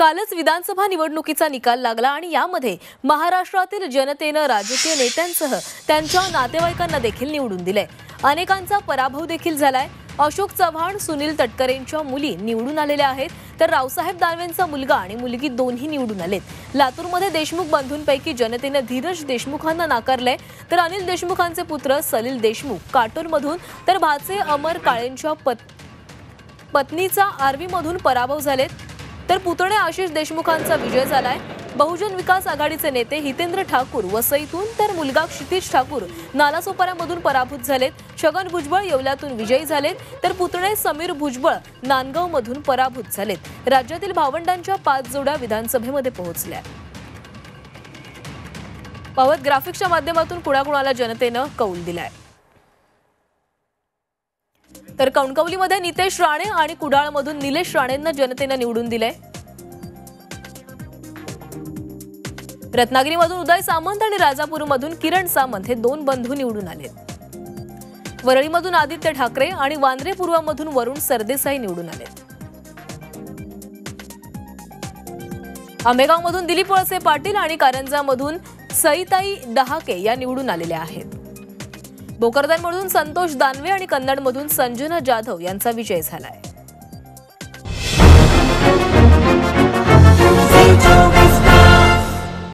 कालच विधानसभा निवडणुकीचा निकाल लागला आणि यामध्ये महाराष्ट्रातील जनतेने राजकीय नेत्यांसह त्यांच्या नातेवाईकांना देखील निवडून दिले। अनेकांचा पराभव देखील झालाय। अशोक चव्हाण, सुनील तटकरेंच्या मुली निवडून आलेल्या आहेत, तर रावसाहेब दानवेंचा मुलगा आणि मुलगी दोन्ही निवडून आलेत। लातूरमध्ये देशमुख बंधूंपैकी जनतेने धीरज देशमुखांना नाकारले, तर अनिल देशमुखांचे पुत्र सलील देशमुख काटोलमधून तर भाचे अमर काळेंच्या पत्नीचा आर्वीमधून पराभव झालेत, तर पुतणे आशिष देशमुखांचा विजय झालाय। बहुजन विकास आघाडीचे नेते हितेंद्र ठाकूर वसईतून तर मुलगा क्षितिज ठाकूर नालासोपाऱ्यामधून पराभूत झालेत। छगन भुजबळ येवल्यातून विजयी झालेत, तर पुतणे समीर भुजबळ नांदगावमधून पराभूत झालेत। राज्यातील भावंडांच्या 5 जोड्या विधानसभेमध्ये पोहोचल्या। पावत ग्राफिक्सच्या माध्यमातून कुणाकुणाला जनतेने कौल दिलाय। तर कणकवलीमध्ये नितेश राणे आणि कुडाळमधून निलेश राणेंना जनतेने निवडून दिले। रत्नागिरीमधून उदय सामंत आणि राजापूरमधून किरण सामंत हे 2 बंधू निवडून आलेत। वरळीमधून आदित्य ठाकरे आणि वांद्रे पूर्वमधून वरुण सरदेसाई निवडून आलेत। आंबेगावमधून दिलीप वळसे पाटील आणि कारंजामधून सईताई डहाके या निवडून आलेल्या आहेत। भोकरदनमधून संतोष दानवे आणि कन्नडमधून संजना जाधव यांचा विजय झालाय।